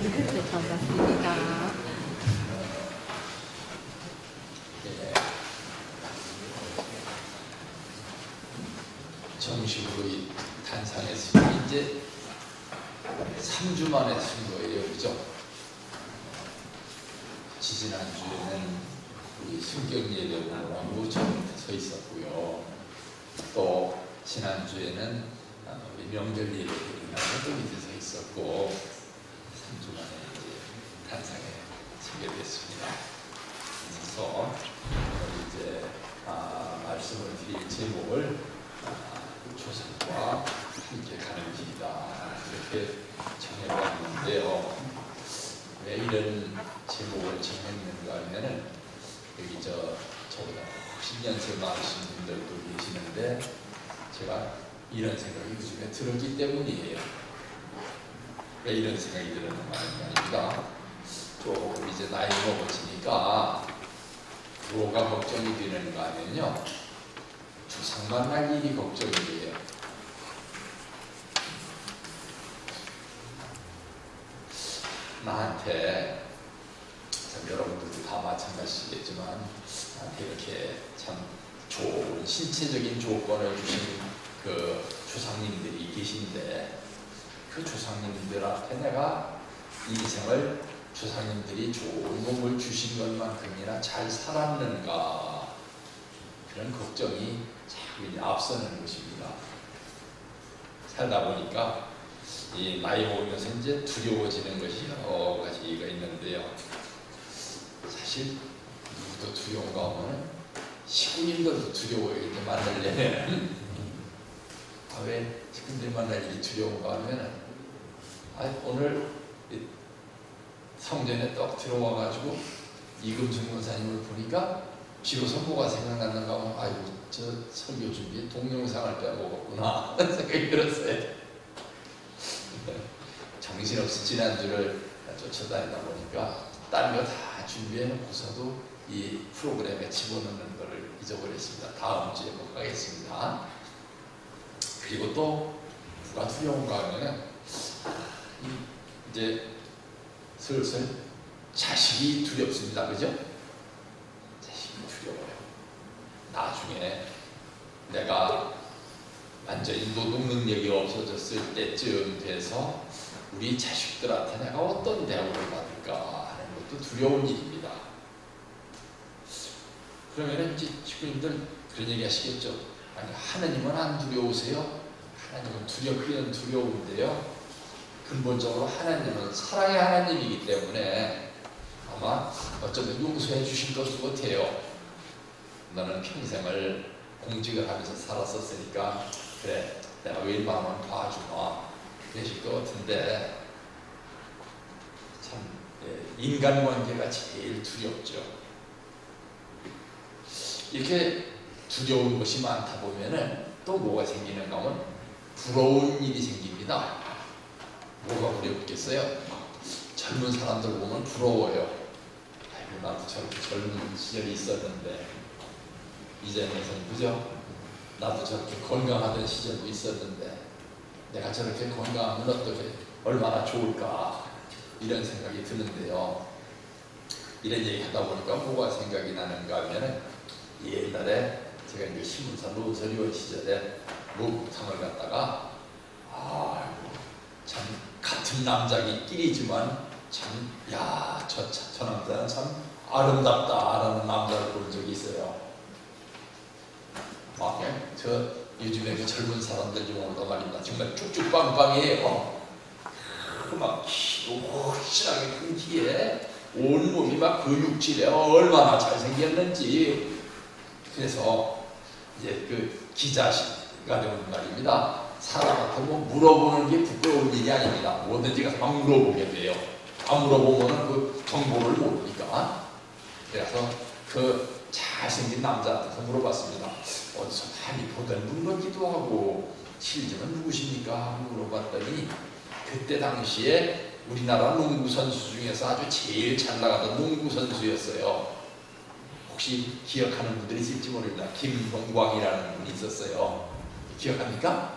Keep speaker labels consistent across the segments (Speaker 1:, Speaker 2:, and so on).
Speaker 1: 네, 반갑습니다.
Speaker 2: 정식으로 이 탄상했으니 이제 3주 만에 쓴 거예요, 그죠? 지지난주에는 우리 승격예배라고 처음부터 서 있었고요. 또 지난주에는 우리 명절 예배들이라고 또 밑에 서 있었고 3주 만에 이제 탄상에 서게 됐습니다. 그래서 오늘 이제 말씀을 드릴 제목을 조상과 함께 가는 길이다 이렇게 정해봤는데요. 왜 이런 제목을 정했는가 하면은 여기 저보다 훨씬 연세 많으신 분들도 계시는데 제가 이런 생각이 요즘에 들었기 때문이에요. 왜 이런 생각이 들었는가 아닙니다. 조금 이제 나이 먹어지니까 뭐가 걱정이 되는가 하면요, 주상 만날 일이 걱정이에요. 나한테, 참 여러분들도 다 마찬가지겠지만 나한테 이렇게 참 좋은 신체적인 조건을 주신 그 조상님들이 계신데, 그 조상님들한테 내가 인생을 조상님들이 좋은 몸을 주신 것만큼이나 잘 살았는가, 그런 걱정이 자꾸 이제 앞서는 것입니다. 살다 보니까 이 나이 먹으면서 이제 두려워지는 것이 여러 가지가 있는데요. 사실 누구도 두려운가 하면 식구인들도 두려워요. 이렇게 만나려면 왜 식구들 만날 일이 두려운가 하면 오늘 성전에 떡 들어와가지고 이금중 권사님을 보니까 비로소 뭐가 생각났는가 하면 아이고 저 설교 준비에 동영상을 빼먹었구나 생각이 들었어요. 정신없이 지난주를 쫓아다니다 보니까 다른 거 다 준비해놓고서도 이 프로그램에 집어넣는 것을 잊어버렸습니다. 다음 주에 꼭 하겠습니다. 그리고 또 누가 두려운가 하면 이제 슬슬 자식이 두렵습니다. 그죠? 자식이 두려워요. 나중에 내가 완전히 노동 능력이 없어졌을 때쯤 돼서 우리 자식들한테 내가 어떤 대우를 받을까 하는 것도 두려운 일입니다. 그러면 이제 친구님들 그런 얘기 하시겠죠. 아니, 하나님은 안 두려우세요? 하나님은 그냥 두려운데요. 근본적으로 하나님은 사랑의 하나님이기 때문에 아마 어쩌면 용서해 주실 것도 같아요. 너는 평생을 공직을 하면서 살았었으니까 그래, 내가 웬만하면 봐주마 그러실 것 같은데, 참 인간관계가 제일 두렵죠. 이렇게 두려운 것이 많다 보면은 또 뭐가 생기는가 하면 부러운 일이 생깁니다. 뭐가 두렵겠어요? 젊은 사람들 보면 부러워요. 아이고, 나도 저렇게 젊은 시절이 있었는데 이제는 그죠? 나도 저렇게 건강하던 시절도 있었는데 내가 저렇게 건강하면 어떻게 얼마나 좋을까, 이런 생각이 드는데요. 이런 얘기 하다 보니까 뭐가 생각이 나는가 하면은 옛날에 제가 이제 신문사 노설위원 시절에 목욕탕을 갔다가 참 같은 남자끼리지만 참 저 남자는 참 아름답다라는 남자를 본 적이 있어요. 저 요즘에 그 젊은 사람들 중 오다 말입니다. 정말 쭉쭉빵빵해요. 막 키도 확실하게 큰 키에 온몸이 막 근육질에 얼마나 잘생겼는지. 그래서 이제 그 기자가 되는 말입니다. 사람한테 뭐 물어보는 게 부끄러운 일이 아닙니다. 뭐든지 가서 막 물어보게 돼요. 안 물어보면은 그 정보를 모르니까. 그래서 그 잘생긴 남자한테 물어봤습니다. 어디서 많이 보던 분 같기도 하고 실제는 누구십니까? 하고 물어봤더니 그때 당시에 우리나라 농구 선수 중에서 아주 제일 잘 나가던 농구 선수였어요. 혹시 기억하는 분들이 있을지 모릅니다. 김동광이라는 분이 있었어요. 기억합니까?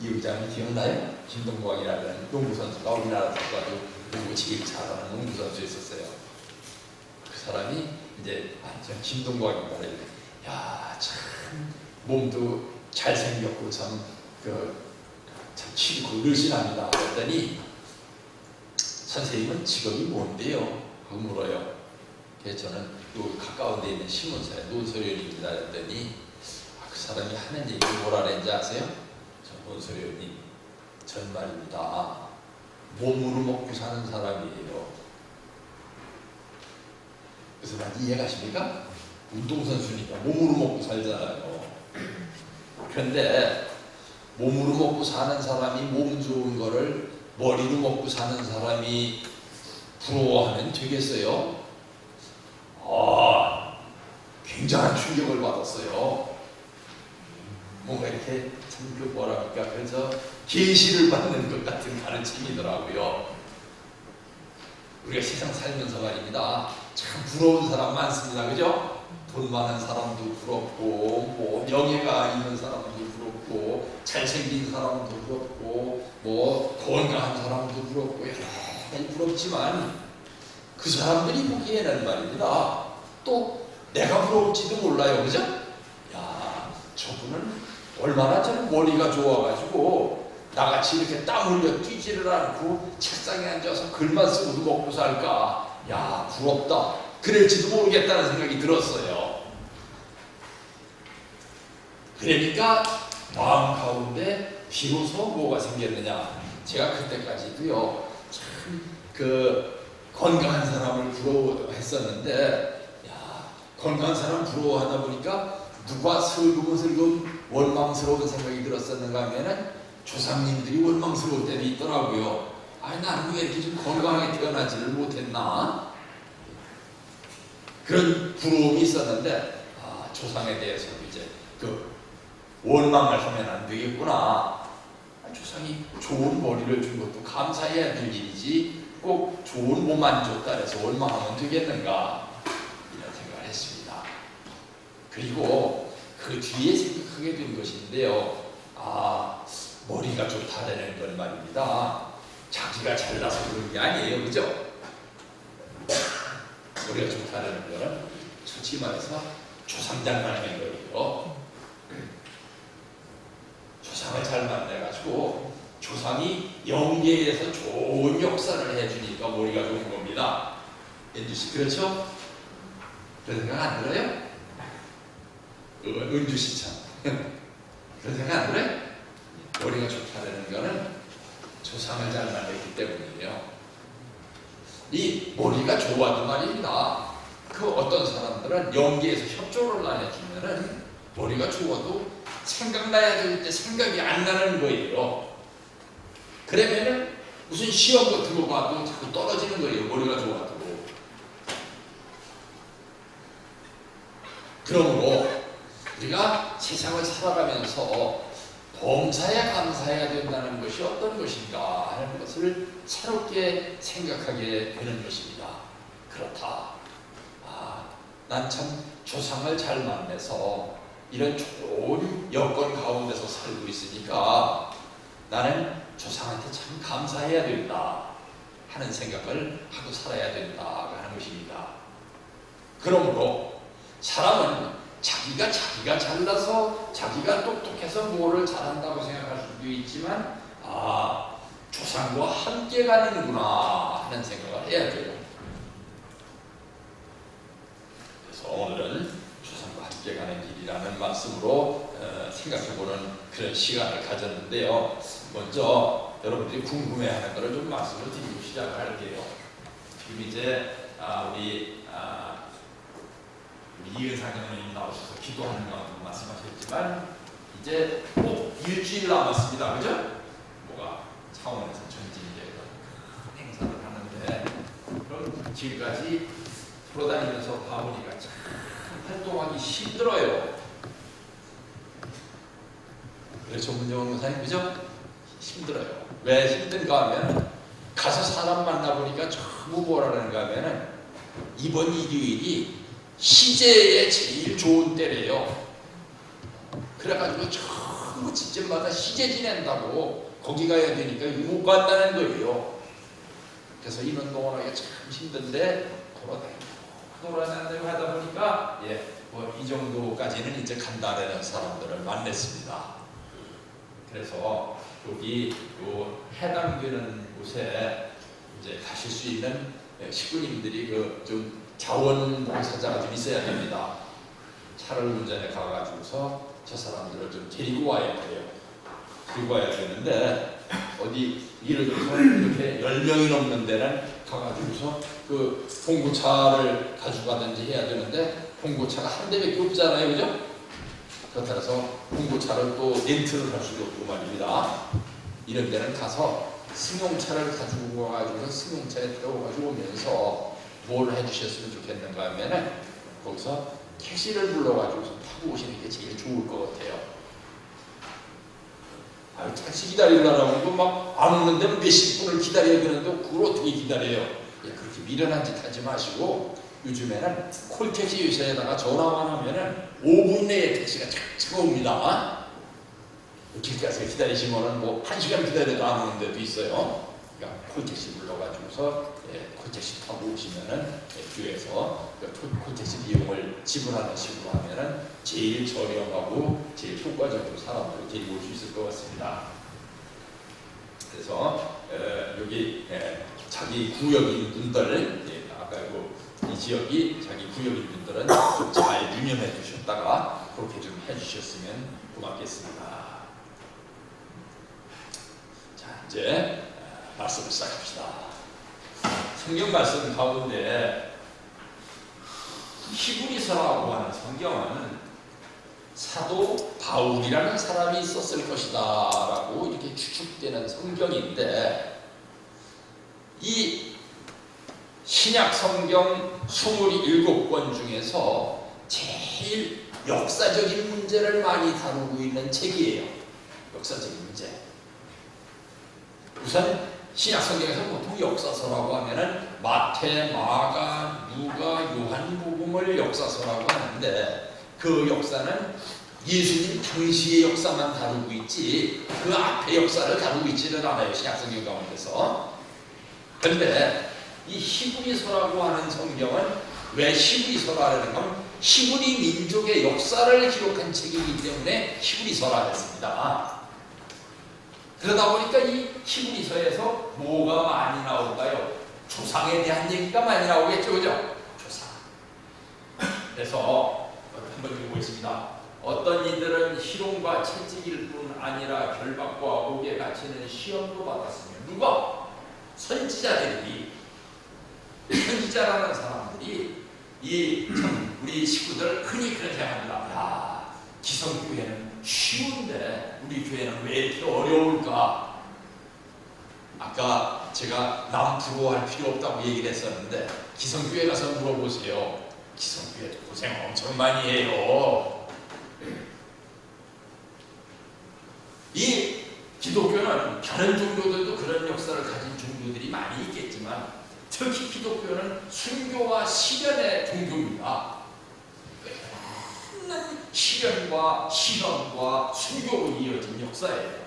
Speaker 2: 이 의장님 기억나요? 김동광이라는 농구 선수가 우리나라에서 아주 농구 제일 잘하는 농구 선수 있었어요. 그 사람이 이제 전 김동광인가 그래. 야, 참 몸도 잘생겼고 참 치고 늘씬합니다. 그랬더니 선생님은 직업이 뭔데요? 하고 물어요. 그래서 저는 또 가까운 데 있는 신문사에 노소연입니다. 그랬더니 그 사람이 하는 얘기 뭐라 그랬는지 아세요? 저 노소연님, 전 말입니다. 몸으로 먹고 사는 사람이에요. 그래서 말 이해가십니까? 운동선수니까 몸으로 먹고 살잖아요. 그런데 몸으로 먹고 사는 사람이 몸 좋은 거를 머리로 먹고 사는 사람이 부러워하면 되겠어요? 굉장한 충격을 받았어요. 뭔가 이렇게 참 뭐랄까 그래서 계시를 받는 것 같은 가르침이더라고요. 우리가 세상 살면서 말입니다. 참 부러운 사람 많습니다. 그죠? 돈 많은 사람도 부럽고 뭐 명예가 있는 사람도 부럽고 잘생긴 사람도 부럽고 뭐 건강한 사람도 부럽고 여러 가지 부럽지만 그 사람들이 보기에는 말입니다. 또 내가 부러울지도 몰라요. 그죠? 야, 저분은 얼마나 저는 머리가 좋아가지고 나같이 이렇게 땀 흘려 뛰지를 않고 책상에 앉아서 글만 쓰고도 먹고 살까? 야, 부럽다. 그럴지도 모르겠다는 생각이 들었어요. 그러니까 마음 가운데 비로소 뭐가 생겼느냐? 제가 그때까지도요, 참 건강한 사람을 부러워했었는데, 야, 건강한 사람 부러워하다 보니까 누가 슬금슬금 원망스러운 생각이 들었었는가 하면은 조상님들이 원망스러울 때도 있더라고요. 아니, 나는 왜 이렇게 좀 건강하게 태어나지를 못했나? 그런 부러움이 있었는데, 조상에 대해서도 이제 원망을 하면 안 되겠구나. 조상이 좋은 머리를 준 것도 감사해야 될 일이지 꼭 좋은 몸만 줬다 해서 원망하면 되겠는가, 이런 생각을 했습니다. 그리고 그 뒤에 생각하게 된 것인데요. 머리가 좋다는 건 말입니다. 자기가 잘나서 그런 게 아니에요. 그죠? 머리가 좋다는 거는 솔직히 말해서 조상 잘 만나는 거예요. 조상을 잘 만나가지고 조상이 영계에서 좋은 역사를 해주니까 머리가 좋은 겁니다. 은주씨 그렇죠? 그런 생각 안 들어요? 은주씨 참 그런 생각 안 들어요? 머리가 좋다는 거는 조상을 잘 만났기 때문이에요. 이 머리가 좋아도 말입니다. 그 어떤 사람들은 연기에서 협조를 안 해주면은 머리가 좋아도 생각나야 될 때 생각이 안 나는 거예요. 그러면은 무슨 시험 같은 거 봐도 자꾸 떨어지는 거예요. 머리가 좋아도. 그러므로 우리가 세상을 살아가면서 범사에 감사해야 된다는 것이 어떤 것인가 하는 것을 새롭게 생각하게 되는 것입니다. 그렇다. 난 참 조상을 잘 만나서 이런 좋은 여건 가운데서 살고 있으니까 나는 조상한테 참 감사해야 된다 하는 생각을 하고 살아야 된다 하는 것입니다. 그러므로 사람은 자기가 잘나서 자기가 똑똑해서 뭐를 잘한다고 생각할 수도 있지만 조상과 함께 가는구나 하는 생각을 해야 돼요. 그래서 오늘은 조상과 함께 가는 길이라는 말씀으로 생각해보는 그런 시간을 가졌는데요. 먼저 여러분들이 궁금해하는 것을 좀 말씀을 드리고 시작을 할게요. 지금 이제 우리 이은상 장로님 나오셔서 기도하는 것 말씀하셨지만 이제 꼭 일주일 남았습니다. 그죠? 뭐가 차원에서 전진제 행사를 하는데 그럼 지금까지 돌아다니면서 봐보니까 참 활동하기 힘들어요. 그래 전문용 의사님 그죠? 힘들어요. 왜 힘든가 하면 가서 사람 만나보니까 전부 뭐라는가 하면은 이번 일요일이 시제에 제일 좋은 때래요. 그래가지고 전부 집집마다 시제 지낸다고 거기 가야 되니까 못 간다는 거예요. 그래서 인원동원하기가 참 힘든데 돌아다니고 하다 보니까 뭐 이 정도까지는 이제 간다라는 사람들을 만났습니다. 그래서 여기 요 해당되는 곳에 이제 가실 수 있는 식구님들이 그 좀 자원봉사자가 좀 있어야 됩니다. 차를 운전해 가가지고서 저 사람들을 좀 데리고 와야 돼요. 데리고 와야 되는데 어디 예를 들어서 이렇게 10명이 넘는 데는 가가지고서 그 봉고차를 가져가든지 해야 되는데 봉고차가 한 대밖에 없잖아요, 그죠? 그렇다고 봉고차를 또 렌트를 할 수도 없고 말입니다. 이런 데는 가서 승용차를 가지고 와가지고 승용차에 태워가지고 오면서 뭘 해주셨으면 좋겠는가 하면은 거기서 택시를 불러가지고 타고 오시는 게 제일 좋을 것 같아요. 택시 기다리려고 막 안 오는데 몇십 분을 기다려야 되는데 그걸 어떻게 기다려요? 그렇게 미련한 짓 하지 마시고 요즘에는 콜택시 회사에다가 전화만 하면은 5분 내에 택시가 착착 옵니다. 길가에서 기다리시면은 뭐 1시간 기다려도 안 오는 데도 있어요. 그러니까 콜택시 불러가지고서 콜택시 타고 오시면은 교회에서 콜택시 비용을 지불하는 식으로 하면은 제일 저렴하고 제일 효과적으로 사람들을 데리고 올 수 있을 것 같습니다. 그래서 여기 자기 구역인 분들, 아까 이 지역이 자기 구역인 분들은 좀 잘 유념해 주셨다가 그렇게 좀 해주셨으면 고맙겠습니다. 자, 이제 말씀을 시작합시다. 성경 말씀 가운데 히브리서라고 하는 성경은 사도 바울이라는 사람이 썼을 것이다 라고 이렇게 추측되는 성경인데, 이 신약 성경 27권 중에서 제일 역사적인 문제를 많이 다루고 있는 책이에요. 역사적인 문제. 우선 신약 성경에서 보통 역사서라고 하면은 마태, 마가, 누가, 요한복음을 역사서라고 하는데, 그 역사는 예수님 당시의 역사만 다루고 있지 그 앞의 역사를 다루고 있지는 않아요, 신약 성경 가운데서. 그런데 이 히브리서라고 하는 성경은 왜 히브리서라는 건 히브리 민족의 역사를 기록한 책이기 때문에 히브리서라 했습니다. 그러다 보니까 이 히브리서에서 뭐가 많이 나올까요? 조상에 대한 얘기가 많이 나오겠죠, 그죠? 조상. 그래서 한번 읽어보겠습니다. 어떤 이들은 희롱과 채찍일 뿐 아니라 결박과 옥에 갇히는 시험도 받았으며, 누가? 선지자들이, 선지자라는 사람들이 우리 식구들 흔히 그런 생각합니다. 야, 기성교회는 쉬운데 우리 교회는 왜 이렇게 어려울까? 아까 제가 남 부러워할 필요 없다고 얘기를 했었는데 기성교회 가서 물어보세요. 기성교회도 고생 엄청 많이 해요. 이 기독교는 다른 종교들도 그런 역사를 가진 종교들이 많이 있겠지만 특히 기독교는 순교와 시련의 종교입니다. 시련과 시험과 순교로 이어진 역사예요.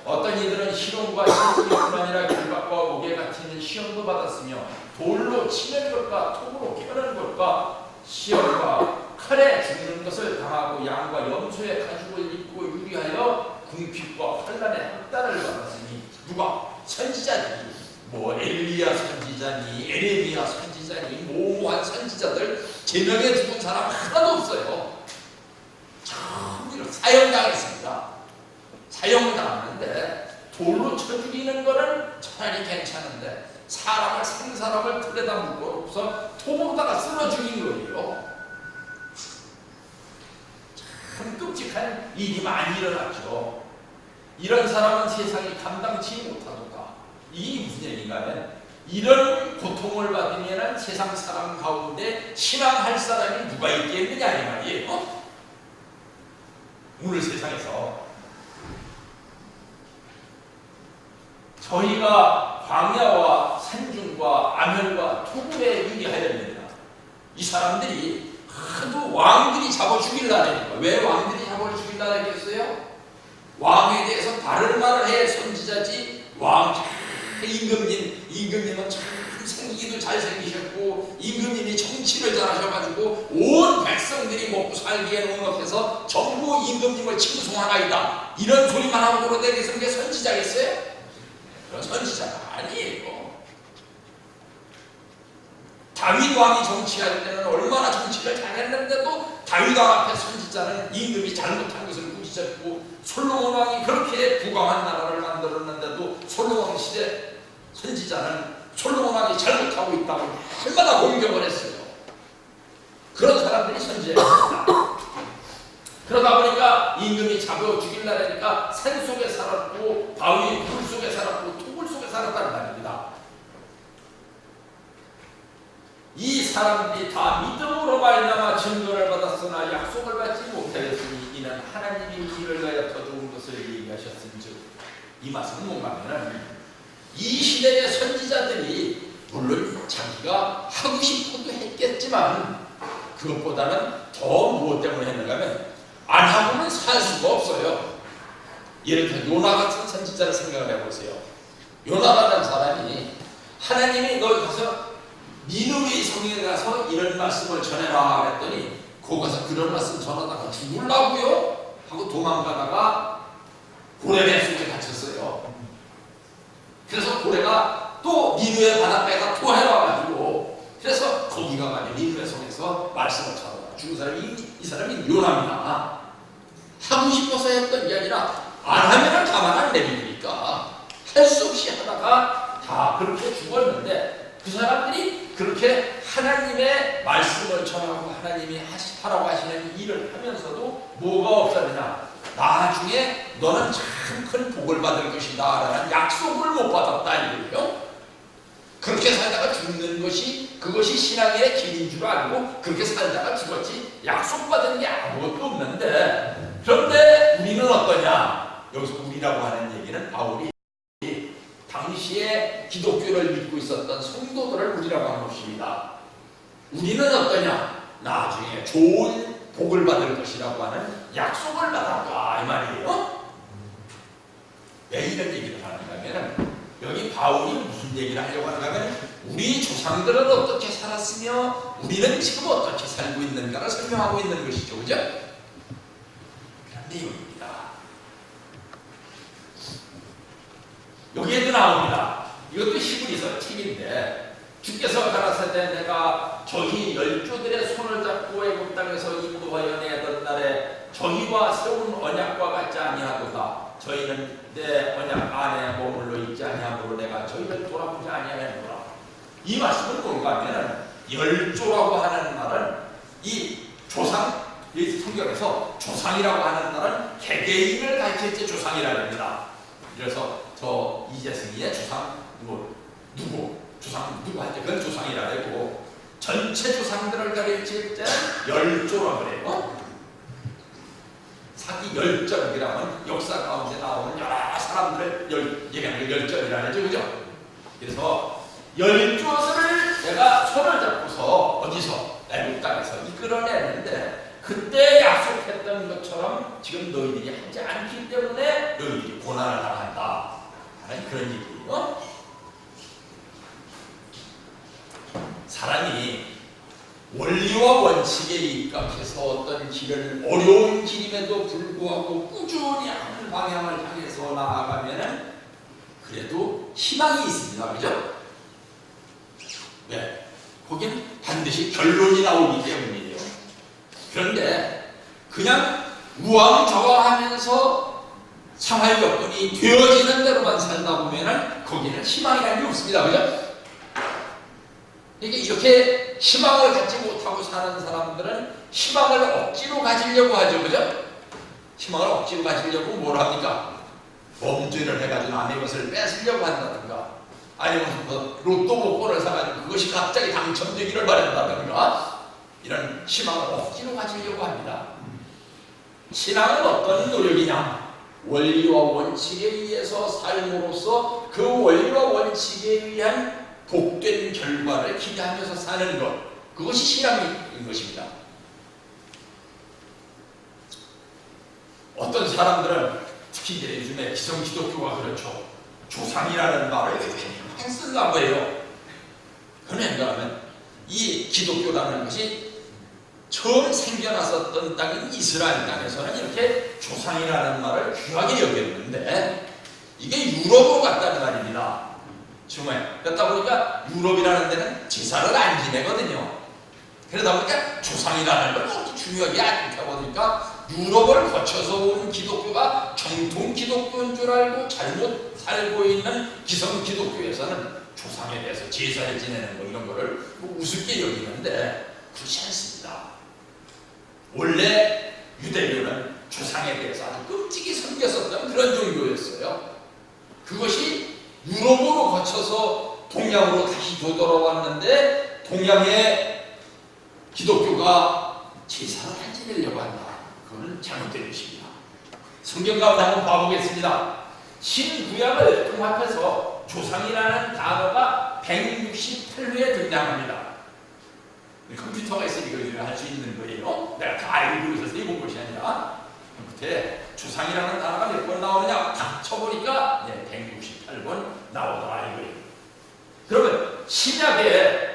Speaker 2: 어떤 이들은 희롱과 채찍뿐 아니라 결박과 옥에 갇히는 시험도 받았으며, 돌로 치는 것과 톱으로 켜는 것과 시험과 칼에 죽는 것을 당하고 양과 염소의 가죽을 입고 유리하여 궁핍과 환난의 학단을 받았으니, 누가? 선지자들이. 뭐 엘리야 선지자니 에레미야 선지자니 모호한 선지자들 제명해 죽은 사람 하나도 없어요. 참 사형당했습니다. 사형을 당하는데 돌로 쳐 죽이는 거는 차라리 괜찮은데 산 사람을 틀에다 묶어놓고서 톱으로다가 쓸어 죽인 거예요. 참 끔찍한 일이 많이 일어났죠. 이런 사람은 세상이 감당치 못하던가. 이게 무슨 얘기인가 하면, 이런 고통을 받으면 세상 사람 가운데 신앙할 사람이 누가 있겠느냐 이 말이에요. 오늘 세상에서 저희가 광야와 산중과 암혈과 토굴에 유리하여야 됩니다. 이 사람들이 하도 왕들이 잡아 죽이려 하니까. 왜 왕들이 잡아 죽이려 하겠어요? 왕에 대해서 바른 말을 해야 선지자지, 왕 임금님 임금님은 참 생기도 잘생기셨고 임금님이 정치를 잘하셔가지고 온 백성들이 먹고 살기에 농업해서 전부 임금님을 칭송하나이다 이런 소리만 하고 돌아다니면서 게 선지자겠어요? 그런 선지자가 아니에요. 다윗 왕이 정치할 때는 얼마나 정치를 잘했는데도 다윗 왕 앞에 선지자는 임금이 잘못한 것을 꾸짖었고 솔로몬 왕이 그렇게 부강한 나라를 만들었는데도 솔로몬 시대 선지자는 솔로몬 왕이 잘못하고 있다고 날마다 공격을 했어요. 그런 사람들이 선지자였습니다. 그러다 보니까 임금이 잡아 죽일라니까 산 속에 살았고 바위 물 속에 살았고 토굴 속에 살았다는 말입니다. 이 사람들이 다 믿음으로 말미암아 증거를 받았으나 약속을 받지 못하였으니 이는 하나님이 이를 위하여 더 좋은 것을 얘기하셨은즉 이 말씀은 뭔가 하면 이 시대의 선지자들이 물론 자기가 하고 싶어도 했겠지만 그것보다는 더 무엇 때문에 했는가 하면 안 하고는 살 수가 없어요. 예를 들어 요나 같은 선지자를 생각을 해보세요. 요나라는 사람이 하나님이 너희 가서 니느웨 성에 가서 이런 말씀을 전해라 그랬더니 거기 가서 그런 말씀 전하다가 죽으려고요? 하고 도망가다가 고래 속에 갇혔어요. 그래서 고래가 또 니느웨 바닷가에다 토해와가지고 그래서 거기 가가지고 니느웨 성에서 말씀을 전하다 죽은 사람이 이 사람이 요나입니다. 하고 싶어서 했던 게 아니라 안 하면은 가만 안 내리니까 할 수 없이 하다가 다 그렇게 죽었는데 그 사람들이 그렇게 하나님의 말씀을 전하고 하나님이 하라고 하시는 일을 하면서도 뭐가 없었느냐? 나중에 너는 참 큰 복을 받을 것이다 라는 약속을 못 받았다 이거예요. 그렇게 살다가 죽는 것이 그것이 신앙의 길인 줄 알고 그렇게 살다가 죽었지 약속받은 게 아무것도 없는데 그런데 우리는 어떠냐? 여기서 우리라고 하는 얘기는 바울이 당시에 기독교를 믿고 있었던 성도들을 우리라고 하는 것입니다. 우리는 어떠냐? 나중에 좋은 복을 받을 것이라고 하는 약속을 받았다 이 말이에요. 왜 이런 얘기를 하는가 하면 여기 바울이 무슨 얘기를 하려고 하는가 하면 우리 조상들은 어떻게 살았으며 우리는 지금 어떻게 살고 있는가를 설명하고 있는 것이죠. 그죠? 그런 내용입니다. 여기에도 나옵니다. 이것도 히브리서 책인데 주께서 가라사대 내가 저희 열조들의 손을 잡고 애굽 땅에서 인도하여 내던 날에 저희와 세운 언약과 같지 아니하도다. 저희는 내 언약 안에 머물러 있지 아니하므로 내가 저희를 돌아보지 아니하였노라. 이 말씀은 뭔가 하면 열조라고 하는 말은 이 조상, 이 성경에서 조상이라고 하는 말은 개개인을 가르칠 때 조상이라고 합니다. 그래서 저 이재승이의 조상 누구 조상 누구 할 때 그건 조상이라 그러고 전체 조상들을 가르칠 때 열조라고 그래요. 사기 열전이라면 역사 가운데 나오는 여러 사람들을 얘기하는 게 열전이라 그러죠. 그죠? 그래서 열조들을 내가 손을 잡고서 어디서 애국 땅에서 이끌어내는데 그때 약속했던 것처럼 지금 너희들이 하지 않기 때문에 너희들이 고난을 당한다 하는 그런 얘기예요. 사람이 원리와 원칙에 입각해서 어떤 길을 어려운 길임에도 불구하고 꾸준히 한 방향을 향해서 나아가면은 그래도 희망이 있습니다. 그죠? 네. 거기는 반드시 결론이 나오기 때문이에요. 그런데 그냥 우왕좌왕하면서 생활 여건이 되어지는 대로만 살다 보면은 거기는 희망이라는 게 없습니다. 그죠? 이렇게 희망을 갖지 못하고 사는 사람들은 희망을 억지로 가지려고 하죠. 그죠? 희망을 억지로 가지려고 뭘 합니까? 범죄를 해가지고 남의 것을 뺏으려고 한다든가 아니면 뭐 로또 복권을 사가지고 그것이 갑자기 당첨되기를 바란다든가 이런 희망을 억지로 가지려고 합니다. 신앙은 어떤 노력이냐? 원리와 원칙에 의해서 삶으로써 그 원리와 원칙에 의한 복된 결과를 기대하면서 사는 것, 그것이 신앙인 것입니다. 어떤 사람들은 특히 이제 요즘에 기성기독교가 그렇죠. 조상이라는 말을 평생 쓸란 거예요. 그런가 하면 이 기독교라는 것이 처음 생겨났었던 땅인 이스라엘 땅에서는 이렇게 조상이라는 말을 귀하게 여겼는데 이게 유럽으로 갔다는 말입니다. 정말 그렇다 보니까 유럽이라는 데는 제사를 안 지내거든요. 그러다 보니까 조상이라는 걸 그렇게 중요하게 안 보니까 유럽을 거쳐서 온 기독교가 정통 기독교인 줄 알고 잘못 살고 있는 기성 기독교에서는 조상에 대해서 제사를 지내는 거 이런 거를 뭐 우습게 여기는데 그렇지 않습니다. 원래 유대교는 조상에 대해서 아주 끔찍이 섬겼었던 그런 종교였어요. 그것이 유럽으로 거쳐서 동양으로 다시 되돌아왔는데 동양의 기독교가 제사를 안 지내려고 한다. 그거는 잘못된 것입니다. 성경 가운데 한번 봐보겠습니다. 신구약을 통합해서 조상이라는 단어가 168회에 등장합니다. 컴퓨터가 있으니까 이걸 할 수 있는 거예요. 내가 다 알고 있어서 이본 것이 아니라 그때 조상이라는 단어가 몇 번 나오느냐 딱 쳐보니까 168번 나오더라 이거예요. 그러면 신약에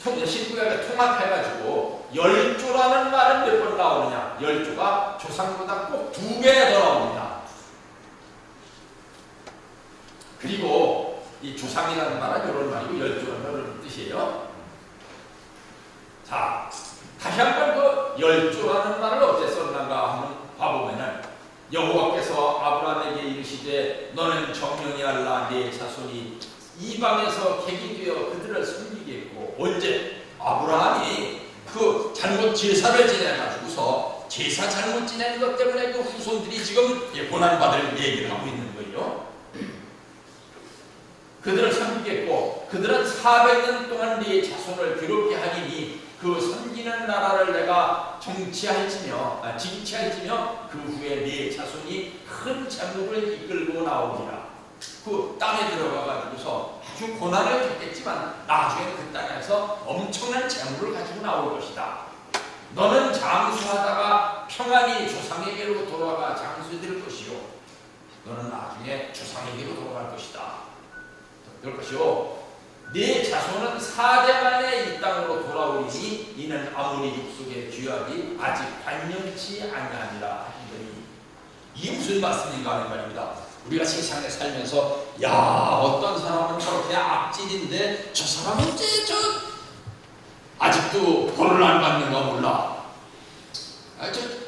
Speaker 2: 신구약에 통합해가지고 열조라는 말은 몇 번 나오느냐? 열조가 조상보다 꼭 2배 더 나옵니다. 그리고 이 조상이라는 말은 이런 말이고 열조라는 이런 뜻이에요. 자, 다시 한번 그 열조라는 말을 어디에 썼는가 한번 봐보면은 여호와께서 아브라함에게 이르시되 너는 정령이 알라 네 자손이 이방에서 객이 되어 그들을 섬기겠고 언제? 아브라함이 그 잘못 제사를 지내가지고서 제사 잘못 지내는 것 때문에 그 후손들이 지금 고난받을 얘기를 하고 있는 거예요. 그들을 섬기겠고 그들은 400년 동안 네 자손을 괴롭게 하리니 그 섬기는 나라를 내가 징치할지며 그 후에 네 자손이 큰 재물을 이끌고 나오리라. 그 땅에 들어가가지고서 아주 고난을 겪겠지만 나중에 그 땅에서 엄청난 재물을 가지고 나올 것이다. 너는 장수하다가 평안히 조상에게로 돌아가 장수될 것이요. 너는 나중에 조상에게로 돌아갈 것이다. 그럴 것이요. 네 자손은 4대 만에 이 땅으로 돌아오리니 이는 아무리 육속의 죄악이 아직 관념치 아니하니라. 이게 무슨 말씀인가 하는 말입니다. 우리가 세상에 살면서 야 어떤 사람은 저렇게 악질인데 저 사람은 이제 아직도 벌을 안 받는가 몰라.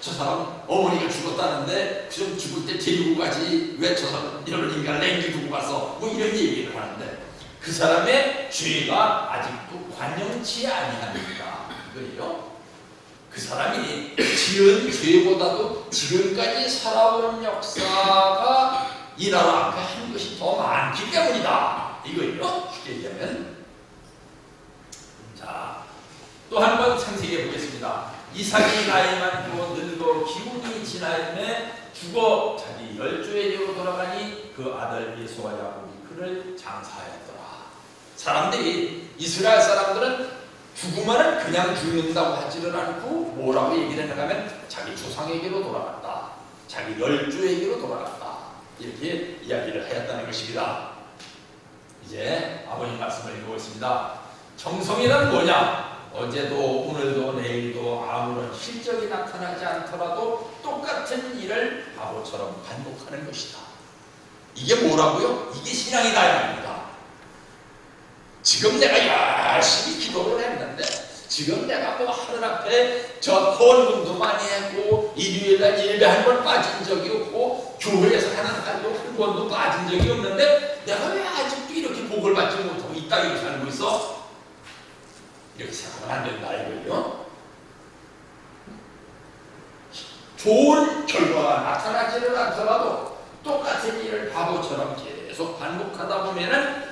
Speaker 2: 저 사람 어머니가 죽었다는데 좀 죽을 때 데리고 가지 왜 저 사람 이런 인간을 남겨두고 가서 뭐 이런 얘기를 하는데 그 사람의 죄가 아직도 관념치 아니하니까 이거예요. 그 사람이 지은 죄보다도 지금까지 살아온 역사가 이 나라 앞에 한 것이 더 많기 때문이다. 이거예요. 쉽게 얘기하면. 자, 또 한 번 상세히 보겠습니다. 이삭이 나이 많고 늙어 기운이 지나임에 죽어 자기 열조에게로 돌아가니 그 아들 예수와 야곱이 그를 장사하였더라. 사람들이 이스라엘 사람들은 죽으면은 그냥 죽는다고 하지를 않고 뭐라고 얘기를 했는가 하면 자기 조상에게로 돌아갔다. 자기 열조에게로 돌아갔다. 이렇게 이야기를 하였다는 것입니다. 이제 아버님 말씀을 읽어보겠습니다. 정성이란 뭐냐? 어제도 오늘도 내일도 아무런 실적이 나타나지 않더라도 똑같은 일을 바보처럼 반복하는 것이다. 이게 뭐라고요? 이게 신앙이다 이 말입니다. 지금 내가 열심히 기도를 했는데 지금 내가 뭐 하늘 앞에 저 헌금도 많이 했고 일요일날 예배 한 번 빠진 적이 없고 교회에서 하는 날도 한 번도 빠진 적이 없는데 내가 왜 아직도 이렇게 복을 받지 못하고 이 땅에 살고 있어? 이렇게 생각하면 안 된다 이거예요. 좋은 결과가 나타나지를 않더라도 똑같은 일을 바보처럼 계속 반복하다 보면은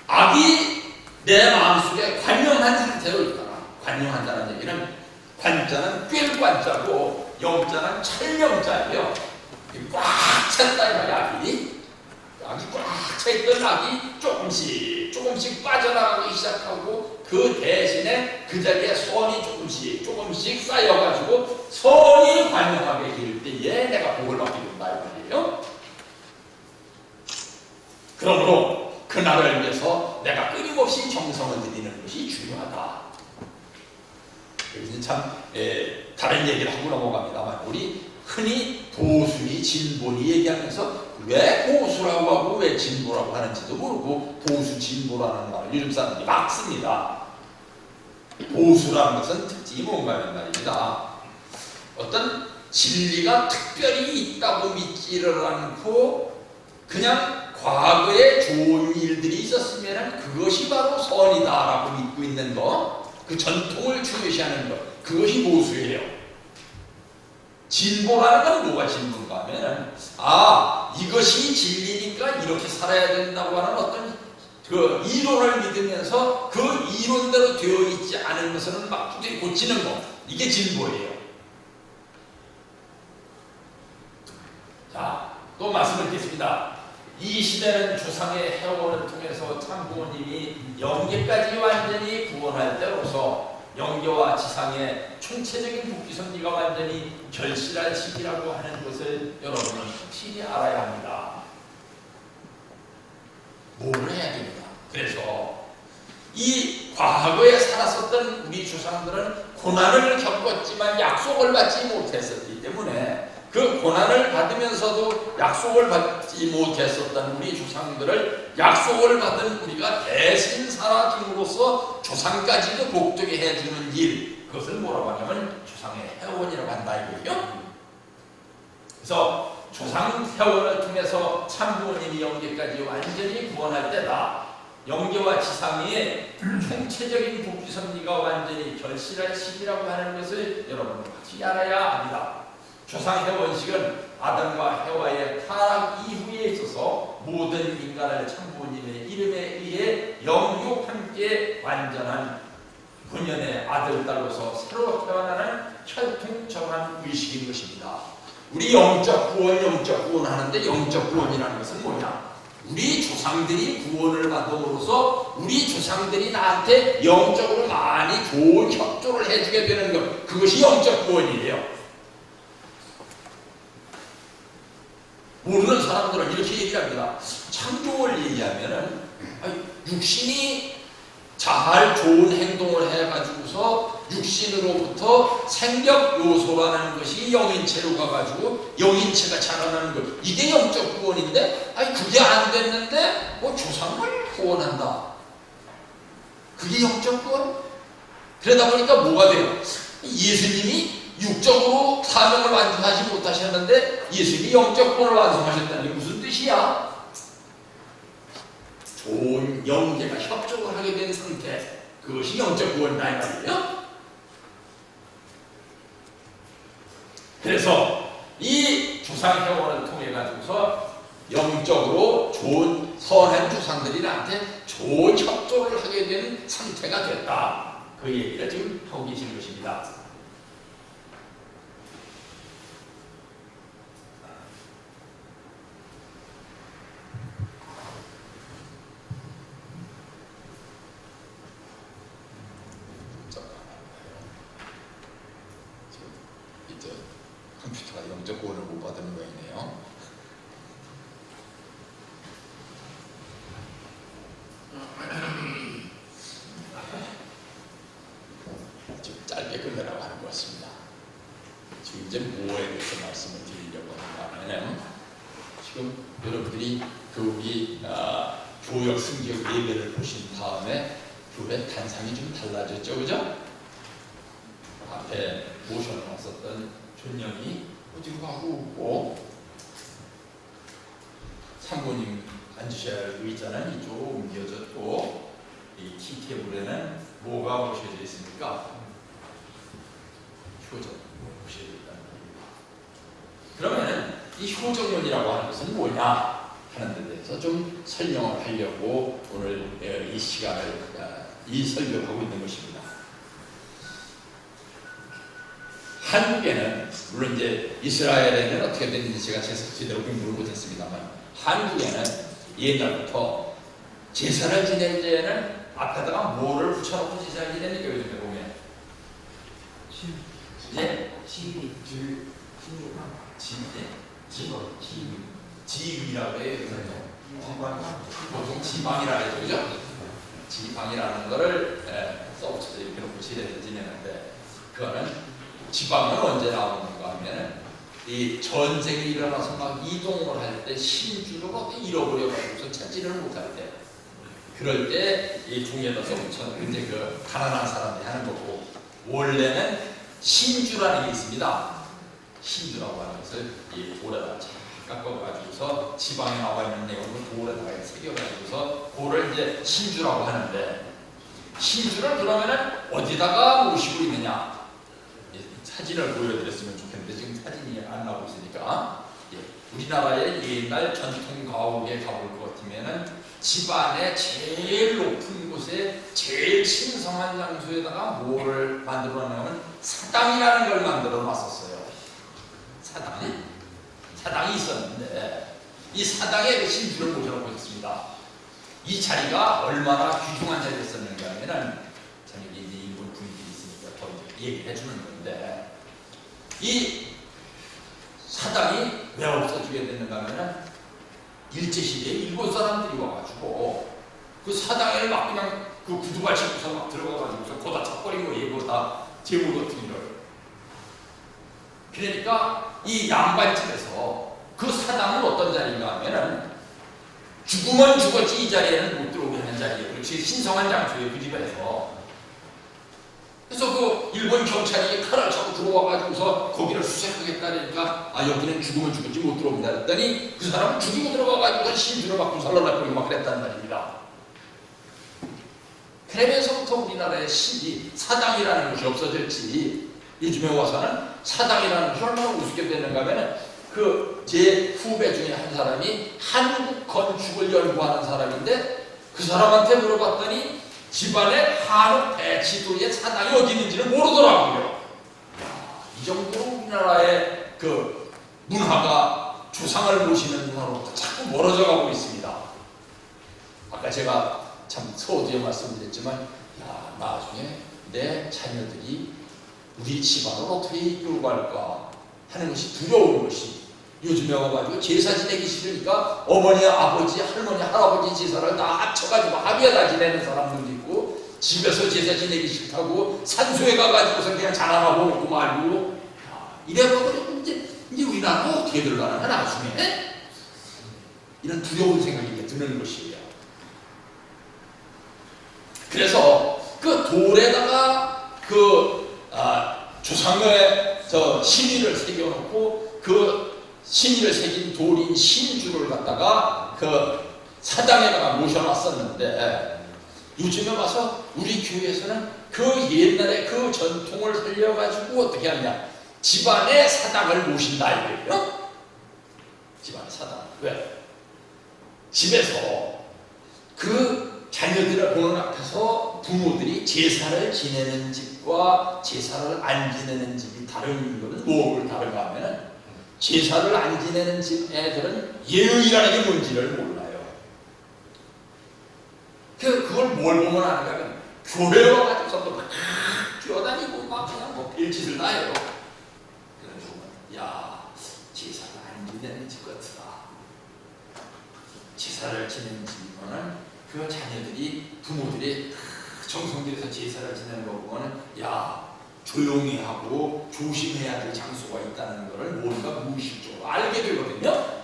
Speaker 2: 악이 내 마음속에 관념한 상태로 있다. 관념한다는 얘기는 관자는 꿰 관자고 영자는 찰명자예요. 꽉 찼다 이 말이야. 악이 꽉 차있던 악이 조금씩 빠져나가기 시작하고 그 대신에 그 자리에 선이 조금씩 쌓여가지고 선이 관념하게 될 때에 내가 복을 받게 된다 이 말이에요. 그러므로 그 나라를 위해서 내가 끊임없이 정성을 들이는 것이 중요하다. 그래서 참 다른 얘기를 하고 넘어갑니다만 우리 흔히 도순이 진보니 얘기하면서 왜 고수라고 하고 왜 진보라고 하는지도 모르고 도수 진보라는 말을 요즘 사람들이 막 씁니다. 도수라는 것은 특징이 뭔가 말입니다. 어떤 진리가 특별히 있다고 믿지를 않고 그냥 과거에 좋은 일들이 있었으면 그것이 바로 선이다라고 믿고 있는 것, 그 전통을 중요시하는 것, 그것이 보수예요. 진보라는 건 뭐가 진보인가 하면 이것이 진리니까 이렇게 살아야 된다고 하는 어떤 그 이론을 믿으면서 그 이론대로 되어 있지 않은 것은 막 두드리 고치는 것, 이게 진보예요. 자, 또 말씀을 드리겠습니다. 이 시대는 조상의 해원을 통해서 참 부모님이 영계까지 완전히 구원할 때로서 영계와 지상의 총체적인 복귀선리가 완전히 결실할 시기라고 하는 것을 여러분은 확실히 알아야 합니다. 뭘 해야 됩니다. 그래서 이 과거에 살았었던 우리 조상들은 고난을 겪었지만 약속을 받지 못했었기 때문에 그 고난을 받으면서도 약속을 받지 못했었던 우리 조상들을 약속을 받은 우리가 대신 살아줌으로써 조상까지도 복되게 해주는 일, 그것을 뭐라고 하냐면 조상의 해원이라고 한다 이거죠. 그래서 조상 해원을 통해서 참부모님이 영계까지 완전히 구원할 때다. 영계와 지상의 총체적인 복귀선리가 완전히 결실할 시기라고 하는 것을 여러분은 확실히 알아야 합니다. 조상 해원식은 아담과 해와의 타락 이후에 있어서 모든 인간을 참부모님의 이름에 의해 영육 함께 완전한 본연의 아들, 딸로서 새로 태어나는 혈통정한 의식인 것입니다. 우리 영적 구원 하는데 영적 구원이라는 것은 뭐냐? 우리 조상들이 구원을 받음으로써 우리 조상들이 나한테 영적으로 많이 좋은 협조를 해주게 되는 것, 그것이 영적 구원이에요. 모르는 사람들은 이렇게 얘기합니다. 창조를 얘기하면은 육신이 잘 좋은 행동을 해가지고서 육신으로부터 생력 요소라는 것이 영인체로 가가지고 영인체가 자라나는 것, 이게 영적 구원인데 그게 안 됐는데 조상을 구원한다. 그게 영적 구원? 그러다 보니까 뭐가 돼요? 예수님이 육적으로 사명을 완성하지 못하셨는데 예수님이 영적 구원을 완성하셨다는 게 무슨 뜻이야? 좋은 영계가 협조를 하게 된 상태, 그것이 영적 구원이다 이 말이에요. 그래서 이 조상 해원을 통해 가지고서 영적으로 좋은 선한 조상들이 나한테 좋은 협조를 하게 된 상태가 됐다. 그 얘기를 지금 하고 계시는 것입니다. 컴퓨터가 영적 구원을 못 받은 모양이네요. 좀 짧게 끝내라고 하는 것 같습니다. 지금 이제 뭐에 대해서 말씀을 드리려고 하는가하면 지금 여러분들이 우리 교역 승격 예배를 보신 다음에 교회 단상이 좀 달라졌죠, 그죠? 앞에 모셔놓았었던 존영이 어디로 가고 있고, 참고님 앉으셔야 할 의자는 이쪽으로 옮겨졌고, 이 티테이블에는 뭐가 모셔져 있습니까? 효정 모셔져 있다는 겁니다. 그러면 이 효정론이라고 하는 것은 뭐냐 하는 데 대해서 좀 설명을 하려고 오늘 이 시간을 이 설교를 하고 있는 것입니다. 한국에는 물론 이제 이스라엘에는 어떻게 됐는지 제가 제대로 공부를 못했습니다만 한국에는 옛날부터 제사를 지낼 때에는 앞에다가 뭐를 붙여놓고 제사를 지내니까 요즘에 보면 지휘라고 해요. 보통 지방이라 해죠, 그죠? 지방이라는 거를 써붙여서 이렇게 놓고 지내서 지내는데, 그거는 지방은 언제 나오는가 하면 이 전쟁이 일어나서 막 이동을 할 때 신주를 어디 잃어버려가지고서 찾지를 못할 때, 그럴 때 이 종에다 써붙여는 이제 그 가난한 사람들이 하는 거고, 원래는 신주라는 게 있습니다. 신주라고 하는 것을 이 돌에다 잘 깎아가지고서 지방에 나와 있는 내용을 돌에다가 새겨가지고서 그걸 이제 신주라고 하는데, 신주를 그러면은 어디다가 모시고 있느냐? 사진을 보여드렸으면 좋겠는데 지금 사진이 안 나오고 있으니까, 우리나라의 옛날 전통 가옥에 가볼 것 같으면은 집안의 제일 높은 곳에 제일 신성한 장소에다가 뭐를 만들어 놨냐면 사당이라는 걸 만들어 놨었어요. 사당이 있었는데 이 사당에 그 신주를 모셔놓고 있습니다. 이 자리가 얼마나 귀중한 자리였었는가 하면은, 참 이제 일본 분위기 있으니까 더 얘기를 해주는 건데, 이 사당이 왜 없어지게 됐는가 하면은 일제시대에 일본 사람들이 와가지고 그 사당에 막 그냥 그 구두발 짚고서 막 들어가가지고서 거다 착거리고 예고 다 재물 같은 일을. 그러니까 이 양반집에서 그 사당은 어떤 자리인가 하면은 죽으면 죽었지 이 자리에는 못 들어오게 하는 자리예요. 그렇지, 신성한 장소예요, 그 집에서. 그래서 그 일본 경찰이 칼을 차고 들어와가지고서 거기를 수색하겠다 그러니까, 여기는 죽으면 죽었지 못 들어옵니다 했더니 그 사람은 죽이고 들어가가지고 신주를 막 구살라내버리고 막 그랬단 말입니다. 그러면서부터 우리나라의 사당이라는 것이 없어졌지, 요즘에 와서는 사당이라는 것이 얼마나 우습게 됐는가 하면, 그 제 후배 중에 한 사람이 한국 건축을 연구하는 사람인데, 그 사람한테 물어봤더니 집안에 한옥 대치도에 사당이 어디 있는지를 모르더라고요. 이 정도로 우리나라의 그 문화가 조상을 모시는 문화로부터 자꾸 멀어져 가고 있습니다. 아까 제가 참 서두에 말씀드렸지만, 나중에 내 자녀들이 우리 집안을 어떻게 이끌고 갈까 하는 것이 두려운 것이, 요즘에 와가지고 제사 지내기 싫으니까 어머니, 아버지, 할머니, 할아버지 제사를 다 합쳐가지고 합의하다 지내는 사람들도 있고, 집에서 제사 지내기 싫다고 산소에 가가지고서 그냥 자랑하고 먹고 말고, 이래버리면 이제 우리나라가 어떻게 들어가나 나중에? 이런 두려운 생각이 드는 것이에요. 그래서 그 돌에다가 조상의 신의를 새겨놓고 그 신의를 새긴 돌인 신주를 갖다가 그 사당에다가 모셔놨었는데, 요즘에 와서 우리 교회에서는 그 옛날에 그 전통을 살려가지고 어떻게 하냐, 집안에 사당을 모신다 이거예요. 집안에 사당. 왜? 집에서 그 자녀들을 보는 앞에서 부모들이 제사를 지내는 집과 제사를 안 지내는 집이 다른 거는 뭐를 다른가 하면, 제사를 안 지내는 집 애들은 예의라는 게 뭔지를 몰라요. 그걸 뭘 보면 아는가 하면, 교회 와가지고서 막 뛰어다니고 막 그냥 뭐 별짓을 다 해요. 그래서 제사를 안 지내는 집 같으다. 제사를 지내는 집이면은 그 자녀들이, 부모들이 정성들여서 제사를 지내는 거 보면은, 조용히 하고 조심해야 될 장소가 있다는 것을 뭔가 무의식적으로 알게 되거든요.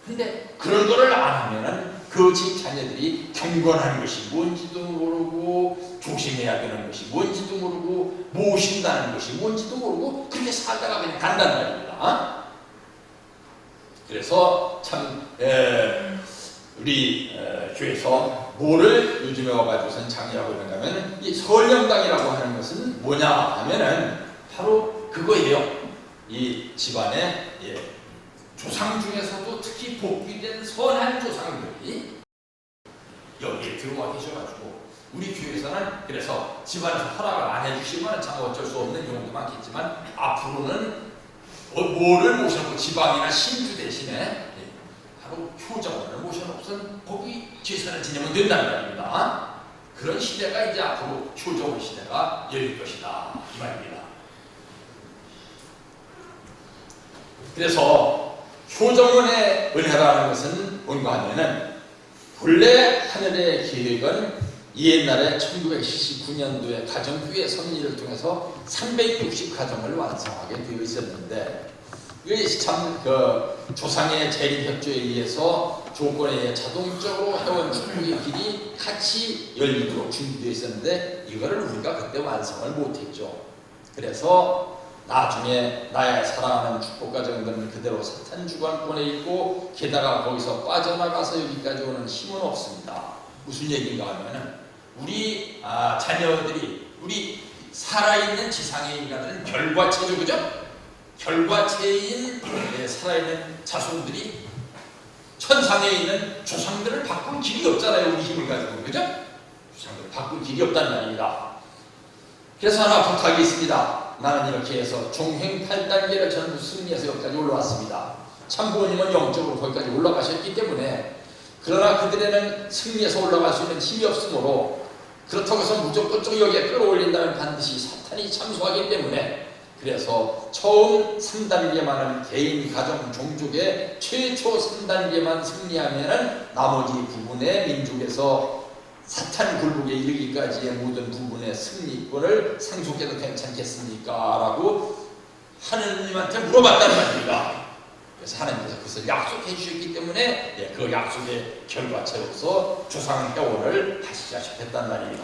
Speaker 2: 근데 그런 거를 안 하면은 그 집 자녀들이 경건한 것이 뭔지도 모르고, 조심해야 되는 것이 뭔지도 모르고, 모신다는 것이 뭔지도 모르고 그렇게 살다가 그냥 간단 말입니다. 그래서 참 우리 교회에서 뭐를 요즘에 와가지고선 장려하고 있는가 하면, 이 설령당이라고 하는 것은 뭐냐 하면은 바로 그거예요. 이 집안에 조상 중에서도 특히 복귀된 선한 조상들이 여기에 들어와 계셔가지고, 우리 교회에서는 그래서 집안에서 허락을 안 해주시면 참 어쩔 수 없는 경우도 많겠지만, 앞으로는 뭐를 모셔놓고 지방이나 신주 대신에 바로 효정원을 모셔놓고선 거기 제사를 지내면 된다는 말입니다. 그런 시대가 이제 앞으로 효정원 시대가 열릴 것이다 이 말입니다. 그래서 효정원의 은혜라는 것은 뭔가 하면은 본래 하늘의 계획은 옛날에 1979년도에 가정교회 섭리를 통해서 360가정을 완성하게 되어 있었는데 이게 참 조상의 재림협조에 의해서 조건에 의해 자동적으로 해원 축복의 길이 같이 열리도록 준비되어 있었는데 이거를 우리가 그때 완성을 못했죠. 그래서 나중에 나의 사랑하는 축복가정들은 그대로 사탄 주관권에 있고 게다가 거기서 빠져나가서 여기까지 오는 힘은 없습니다. 무슨 얘기인가 하면은 우리 자녀들이 우리 살아있는 지상의 인간들은 결과체죠, 그죠? 결과체인 살아있는 자손들이 천상에 있는 조상들을 바꿀 길이 없잖아요. 우리 힘을 가지고, 그죠? 조상들을 바꿀 길이 없다는 말입니다. 그래서 하나 부탁이 있습니다. 나는 이렇게 해서 종행 8단계를 전부 승리해서 여기까지 올라왔습니다. 참부모님은 영적으로 거기까지 올라가셨기 때문에 그러나 그들에는 승리해서 올라갈 수 있는 힘이 없으므로 그렇다고 해서 무조건 여기에 끌어올린다면 반드시 사탄이 참수하기 때문에 그래서 처음 3단계만은 개인, 가정, 종족의 최초 3단계만 승리하면은 나머지 부분의 민족에서 사탄 굴복에 이르기까지의 모든 부분의 승리권을 상속해도 괜찮겠습니까? 라고 하느님한테 물어봤다는 말입니다. 그래서 하나님께서 그것을 약속해 주셨기 때문에 그 약속의 결과체로서 조상 회원을 다시 시작했다는 말입니다.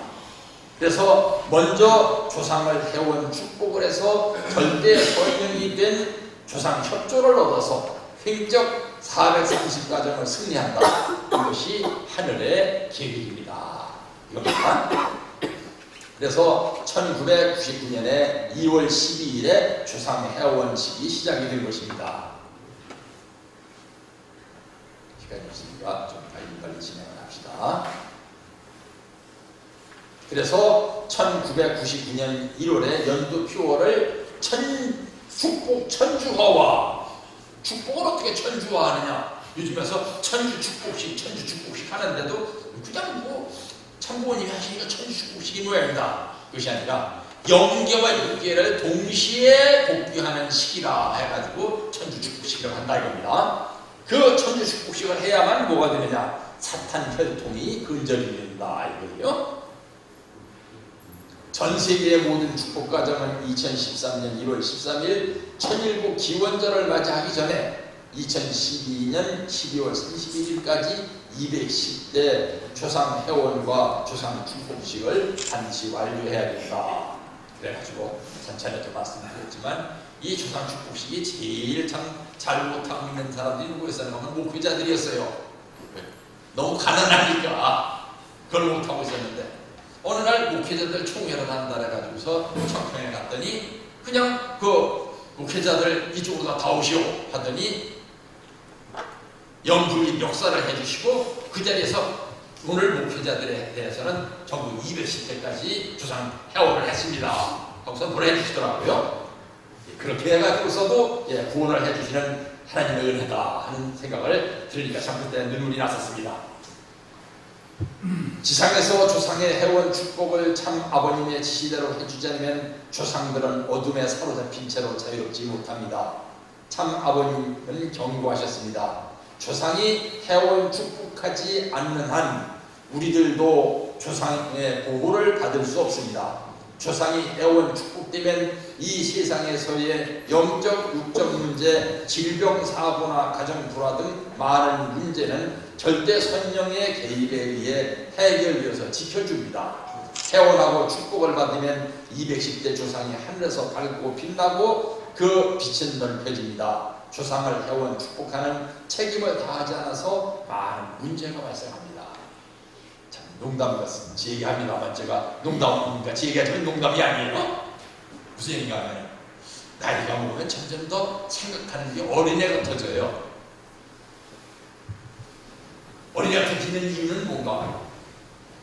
Speaker 2: 그래서 먼저 조상을 해온 축복을 해서 절대 선명이 된 조상 협조를 얻어서 횡적 430가정을 승리한다. 이것이 하늘의 계획입니다. 이겁니다. 그래서 1999년에 2월 12일에 조상 해원식이 시작이 된 것입니다. 시간이 없으니까 좀 빨리 진행을 합시다. 그래서 1999년 1월에 연도 표어를 축복 천주화와 축복을 어떻게 천주화하느냐 요즘에서 천주 축복식 하는데도 그냥 참부모님이 하시니까 천주 축복식이 모양이다. 그것이 아니라 영계와 육계를 동시에 복귀하는 시기라 해가지고 천주 축복식이라고 한다 이겁니다. 그 천주 축복식을 해야만 뭐가 되느냐 사탄 혈통이 근절이 된다 이거예요. 전 세계의 모든 축복가정은 2013년 1월 13일 천일국 기원절을 맞이하기 전에 2012년 12월 31일까지 210대 조상 회원과 조상 축복식을 반드시 완료해야 된다. 그래가지고 전차에도 말씀드렸지만 이 조상 축복식이 제일 참 잘 못하고 있는 사람들이 누구였어요? 목회자들이었어요. 너무 가난하니까 그걸 못하고 있었는데 어느 날 목회자들 총회를 한다 해가지고서 청평에 갔더니 그냥 그 목회자들 이쪽으로 다 오시오 하더니 영불립 역사를 해주시고 그 자리에서 오늘 목회자들에 대해서는 전부 210대까지 조상 회원을 했습니다. 거기서 뭐라 해주시더라고요. 그렇게 해가지고서도 구원을 해주시는 하나님의 은혜다 하는 생각을 들으니까 참 그때 눈물이 났었습니다. 지상에서 조상의 해원 축복을 참 아버님의 지시대로 해주지 않으면 조상들은 어둠에 사로잡힌 채로 자유롭지 못합니다. 참 아버님은 경고하셨습니다. 조상이 해원 축복하지 않는 한 우리들도 조상의 보호를 받을 수 없습니다. 조상이 해원 축복되면 이 세상에서의 영적, 육적 문제, 질병, 사고나 가정 불화 등 많은 문제는 절대 성령의 개입에 의해 해결되어서 지켜줍니다. 해원하고 축복을 받으면 210대 조상이 하늘에서 밝고 빛나고 그 빛은 넓혀집니다. 조상을 해원 축복하는 책임을 다하지 않아서 많은 문제가 발생합니다. 참 농담 같은 제 얘기합니다만 제가 농담이니까 제 얘기하자면 농담이 아니에요. 무슨 얘기가 하면 나이가 먹으면 점점 더 생각하는 게 어린애 같아져요. 어린애 같아지는 이유는 뭔가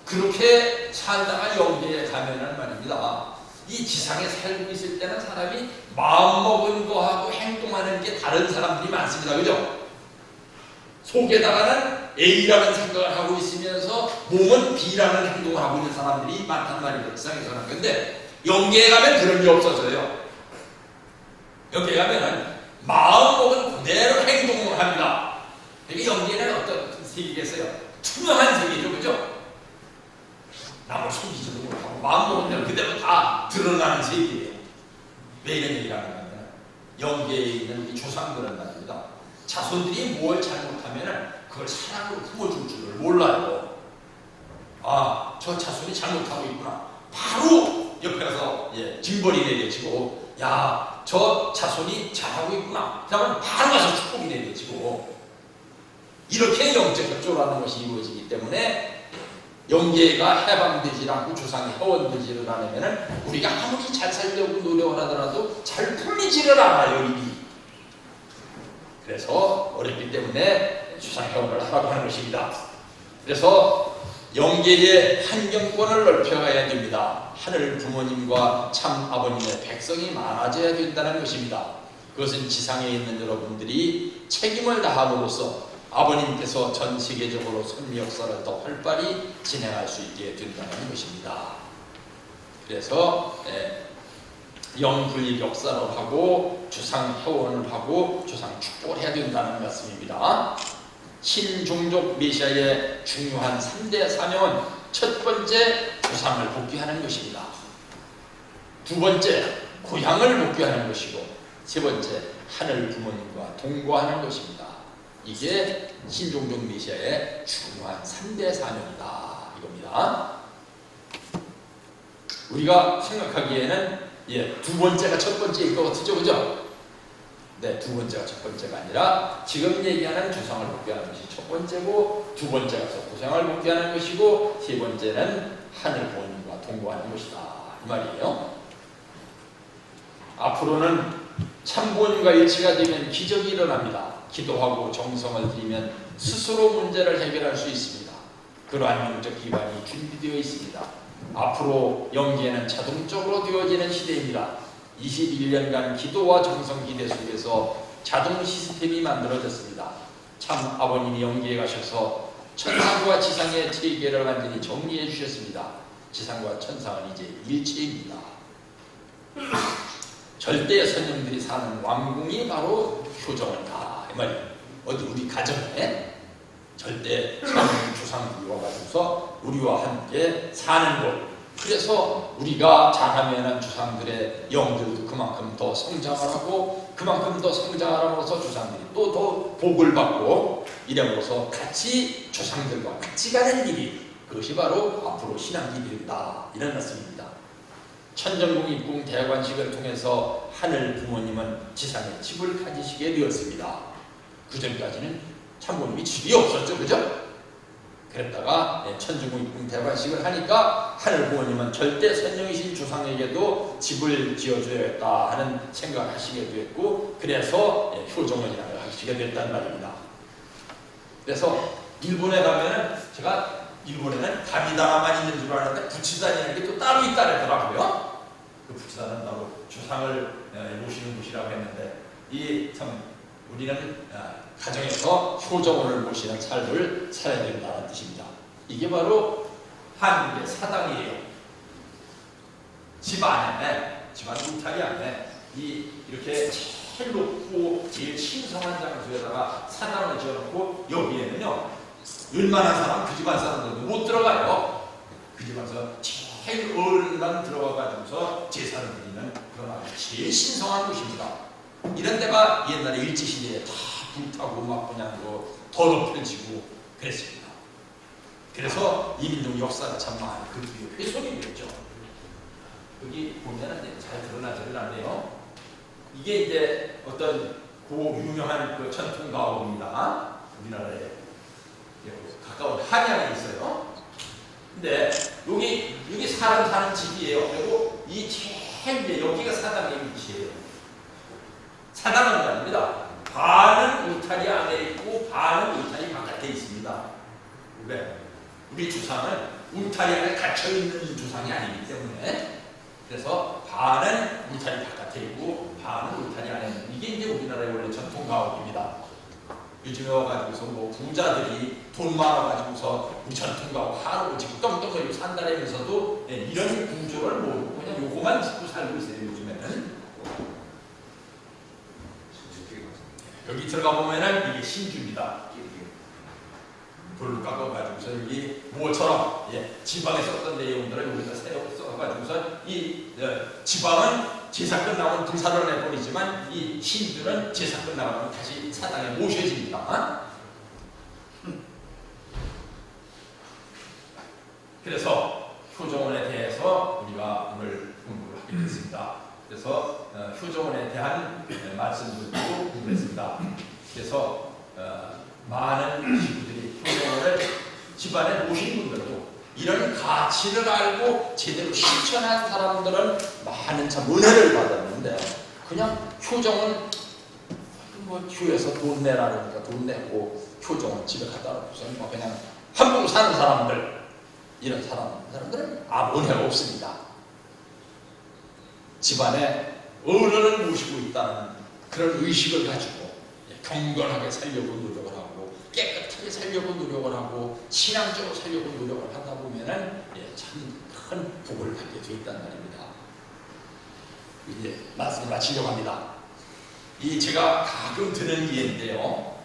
Speaker 2: 그렇게 살다가 영계에 가면은 말입니다. 이 지상에 살고 있을 때는 사람이 마음먹은 거하고 행동하는 게 다른 사람들이 많습니다. 그죠? 속에다가는 A라는 생각을 하고 있으면서 몸은 B라는 행동을 하고 있는 사람들이 많단 말이에요. 지상에서는. 근데 영계에 가면 그런 게 없어져요. 영계에 가면은 마음먹은 그대로 행동을 합니다. 그러니까 영계는 어떤 얘기했어요. 투명한 세계죠, 그죠? 남을 숨기지도 못하고 마음 먹은 대로 그대로 다 드러나는 세계예요. 왜 이런 얘기를 하냐면 영계에 있는 이 조상들은 말입니다. 자손들이 뭘 잘못하면 그걸 사랑으로 품어줄 줄을 몰라요. 아, 저 자손이 잘못하고 있구나. 바로 옆에 가서 징벌이 내려지고, 야, 저 자손이 잘하고 있구나. 그러면 바로 가서 축복이 내려지고, 이렇게 영적 협조라는 것이 이루어지기 때문에 영계가 해방되지 않고 조상이 회원되지를 않으면 우리가 아무리 잘 살려고 노력을 하더라도 잘 풀리지를 않아요, 일이. 그래서 어렵기 때문에 조상 회원을 하라고 하는 것입니다. 그래서 영계의 환경권을 넓혀가야 됩니다. 하늘 부모님과 참 아버님의 백성이 많아져야 된다는 것입니다. 그것은 지상에 있는 여러분들이 책임을 다함으로써 아버님께서 전 세계적으로 선미 역사를 더 활발히 진행할 수 있게 된다는 것입니다. 그래서 영분립 역사를 하고 조상 회원을 하고 조상 축복을 해야 된다는 말씀입니다. 신종족 메시아의 중요한 3대 사명은 첫 번째 조상을 복귀하는 것입니다. 두 번째 고향을 복귀하는 것이고 세 번째 하늘 부모님과 동거하는 것입니다. 이게 신종족 메시아의 중요한 3대 사명이다 이겁니다. 우리가 생각하기에는 두 번째가 첫 번째일 것 같죠, 그죠? 네, 두 번째가 첫 번째가 아니라 지금 얘기하는 조상을 복귀하는 것이 첫 번째고, 두 번째가 고향을 복귀하는 것이고, 세 번째는 하늘 부모님과 동거하는 것이다 이 말이에요. 앞으로는 참 부모님과 일치가 되면 기적이 일어납니다. 기도하고 정성을 들이면 스스로 문제를 해결할 수 있습니다. 그러한 영적 기반이 준비되어 있습니다. 앞으로 영계는 자동적으로 되어지는 시대입니다. 21년간 기도와 정성 기대 속에서 자동 시스템이 만들어졌습니다. 참 아버님이 영계에 가셔서 천상과 지상의 체계를 완전히 정리해 주셨습니다. 지상과 천상은 이제 일체입니다. 절대 선녀들이 사는 왕궁이 바로 효정원이다 이 말이에요. 어디 우리 가정에 절대 선녀 조상들이 와가지고서 우리와 함께 사는 곳. 그래서 우리가 잘하면 조상들의 영들도 그만큼 더 성장을 하고, 그만큼 더 성장하면서 조상들이 또 더 복을 받고, 이러면서 같이 조상들과 같이 가는 길이, 그것이 바로 앞으로 신앙길이다 이런 말씀입니다. 천정궁 입궁 대관식을 통해서 하늘 부모님은 지상에 집을 가지시게 되었습니다. 그 전까지는 참부모님이 집이 없었죠, 그죠? 그랬다가 천정궁 입궁 대관식을 하니까 하늘 부모님은 절대 선녀이신 조상에게도 집을 지어줘야겠다 하는 생각을 하시게 되었고, 그래서 효정원이라고 하시게 됐단 말입니다. 그래서 일본에 가면은, 제가 일본에는 가미다만 있는 줄 알았는데 부치단이라는 게 또 따로 있다더라고요. 그 부치단은 바로 조상을 모시는 곳이라고 했는데, 이 참 우리는 가정에서 효정원을 모시는 삶을 살아야 된다는 뜻입니다. 이게 바로 한국의 사당이에요. 집 안에, 집안 울타리 안에 이렇게 제일 높고 제일 신성한 장소에다가 사당을 지어놓고, 여기에는요 웬만한 사람, 그 집안 사람들도 못 들어가요. 그 집안에서 제일 어른만 들어가가지고서 제사를 드리는 그런 아주 제일 신성한 곳입니다. 이런 데가 옛날에 일제시대에 다 불타고 막 그냥 더럽혀지고 그랬습니다. 그래서 이민족 역사가 참 많이 그 뒤에 훼손이 됐죠. 여기 보면은 잘 드러나지를 않네요. 이게 이제 어떤 유명한 그 전통 가옥입니다. 우리나라에 가까운 한양에 있어요. 근데 여기 사람 사는 집이에요. 그리고 이 제일 여기가 사당의 위치예요. 사당은 아닙니다. 반은 울타리 안에 있고 반은 울타리 바깥에 있습니다. 왜? 우리 조상은 울타리 안에 갇혀있는 조상이 아니기 때문에, 그래서 반은 울타리 바깥에 있고 반은 울타리 안에 있는, 이게 이제 우리나라의 원래 전통 가옥입니다. 요즘에 와가지고서 부자들이 돈 많아가지고서 우리 전통 가옥 하루 짓고 떵떵거리고 산다면서도 이런 구조를 모르고 그냥 요거만 짓고 살고 있어요. 요즘에는. 여기 들어가 보면은 이게 신주입니다. 불을 깎아가지고서 여기 뭐처럼 지방에서 어떤 내용들을 여기다 써가지고서 이 지방은 제사 끝나면 불사를 내버리지만 이 신들은 제사 끝나면 다시 사당에 모셔집니다. 그래서 효정원에 대해서 우리가 오늘 공부를 하게 됐습니다. 그래서 효정원에 대한 말씀들도 공부했습니다. 그래서 많은 식구들이 효정원을 집안에 모신 분들도 이런 가치를 알고 제대로 실천한 사람들은 많은 참 은혜를 받았는데, 그냥 효정은 뭐 교회에서 돈 내라니까 돈 내고 효정은 집에 갖다 놓고서 뭐 그냥 함부로 사는 사람들, 이런 사람들은 아무 은혜가 없습니다. 집안에 어른을 모시고 있다는 그런 의식을 가지고 경건하게 살려고 노력을 하고 깨끗하게 살려고 노력을 하고 신앙적으로 살려고 노력을 하다 보면은 참 큰 복을 받게 되어 있단 말입니다. 이제 말씀을 마치려고 합니다. 이 제가 가끔 드는 예인데요,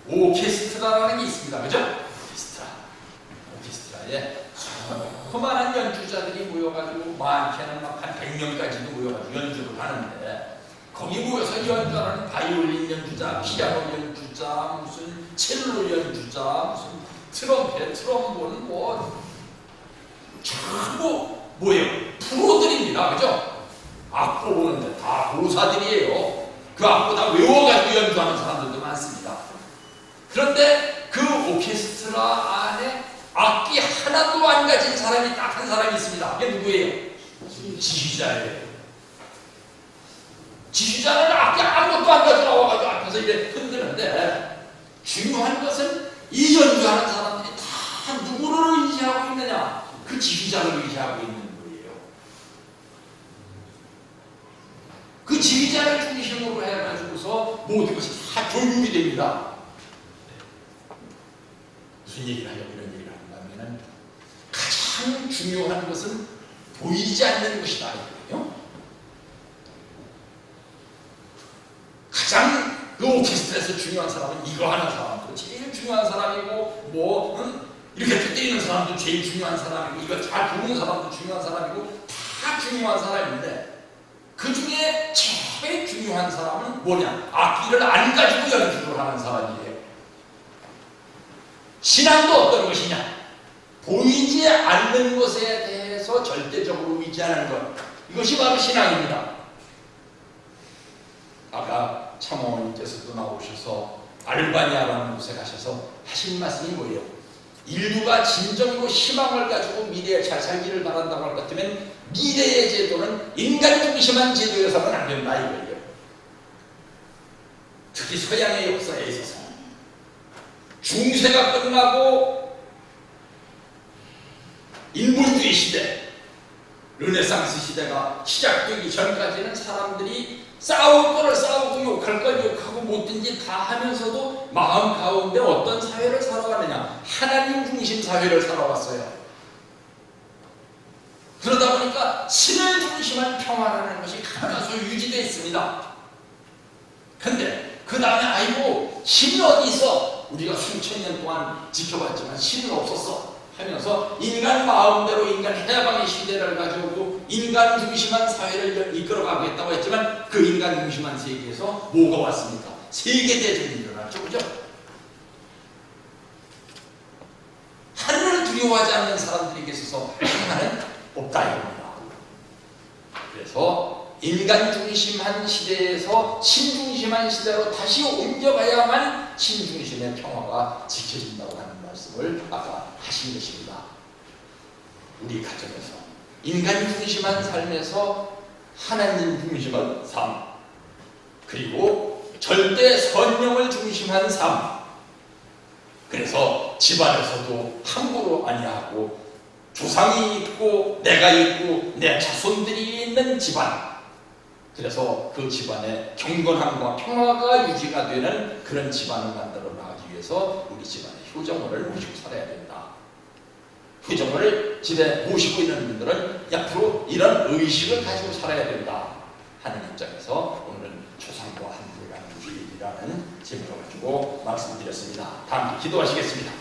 Speaker 2: 오케스트라라는 게 있습니다. 그죠? 오케스트라에 수많은 연주자들이 모여가지고 많게는 막 한 100명까지도 모여가지고 연주를 하는데, 거기 모여서 연주하는 바이올린 연주자, 피아노 연주자, 무슨 첼로 연주자, 무슨 트럼펫, 트럼본, 뭐 전부 뭐예요? 프로들입니다. 그죠? 악보 보는데 다 도사들이에요. 그 악보 다 외워가지고 연주하는 사람들도 많습니다. 그런데 그 오케스트라 안에 악기 하나도 안 가진 사람이 딱 한 사람이 있습니다. 이게 누구예요? 지휘자예요. 지휘자는 악기 아무것도 안 가지고 나와가지고 앞에서 이렇게 흔드는데, 중요한 것은 이 연주하는 사람들이 다 누구를 의지하고 있느냐? 그 지휘자를 의지하고 있는 거예요. 그 지휘자를 중심으로 해가지고서 모든 것이 다 조율이 됩니다. 무슨 얘기를 하려고 이런 얘기를 하는가 하면, 가장 중요한 것은 보이지 않는 것이다 이거예요. 가장 그 오케스트라에서 중요한 사람은 이거 하는 사람도 제일 중요한 사람이고, 뭐 이렇게 뜯기는 사람도 제일 중요한 사람이고, 이거 잘 부르는 사람도 중요한 사람이고, 다 중요한 사람인데, 그 중에 제일 중요한 사람은 뭐냐? 악기를 안 가지고 연주를 하는 사람이에요. 신앙도 어떤 것이냐? 보이지 않는 것에 대해서 절대적으로 의지하는 것, 이것이 바로 신앙입니다. 아까 참어머니께서도 나오셔서 알바니아라는 곳에 가셔서 하신 말씀이 뭐예요? 인류가 진정으로 희망을 가지고 미래에 잘 살기를 바란다고 할 것 같으면 미래의 제도는 인간 중심한 제도여서는 안 된다 이거예요. 특히 서양의 역사에 있어서 중세가 끝나고 인본주의 시대, 르네상스 시대가 시작되기 전까지는 사람들이 싸울 거를 싸우고 욕할 걸 욕하고 못된 짓 다 하면서도 마음 가운데 어떤 사회를 살아가느냐? 하나님 중심 사회를 살아왔어요. 그러다 보니까 신을 중심한 평화라는 것이 가능해서 유지되어 있습니다. 근데 그 다음에 아이고 신이 어디 있어? 우리가 수천 년 동안 지켜봤지만 신은 없었어 하면서 인간 마음대로 인간 해방의 시대를 가져오고 인간 중심한 사회를 이끌어가겠다고 했지만, 그 인간 중심한 세계에서 뭐가 왔습니까? 세계대전이 일어났죠. 그죠? 하늘을 두려워하지 않는 사람들에게 있어서 평화는 없다 이겁니다. 그래서 인간 중심한 시대에서 신중심한 시대로 다시 옮겨가야만 신중심의 평화가 지켜진다고 하는 말씀을 아까 하신 것입니다. 우리 가정에서 인간 중심한 삶에서 하나님 중심한 삶, 그리고 절대 선명을 중심한 삶, 그래서 집안에서도 함부로 아니하고 조상이 있고 내가 있고 내 자손들이 있는 집안, 그래서 그 집안의 경건함과 평화가 유지가 되는 그런 집안을 만들어 나가기 위해서 우리 집안의 효정원을 모시고 살아야 된다. 효정원을 집에 모시고 있는 분들은 앞으로 이런 의식을 가지고 살아야 된다 하는 입장에서 오늘은 조상과 함께라는 일이라는 제목을 가지고 말씀드렸습니다. 다 함께 기도하시겠습니다.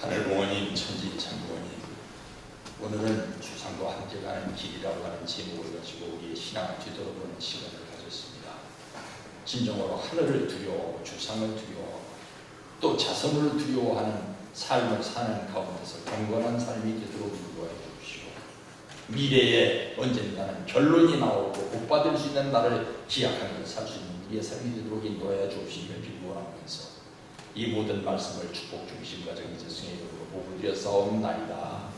Speaker 2: 하늘공원님, 천지창조원님, 오늘은 주상과 함께 가는 길이라고 하는 제목을 가지고 우리의 신앙을 뒤돌아보는 시간을 가졌습니다. 진정으로 하늘을 두려워, 주상을 두려워, 또 자성을 두려워하는 삶을 사는 가운데서 경건한 삶이 되도록 인도하여 주시고, 미래에 언젠가는 결론이 나오고 복받을 수 있는 날을 기약하며 살 수 있는 우리의 삶이 되도록 인도하여 주시기를 빌원하면서 이 모든 말씀을 축복 중심 가정 이재승의 이름으로 보고드려 싸움나이다.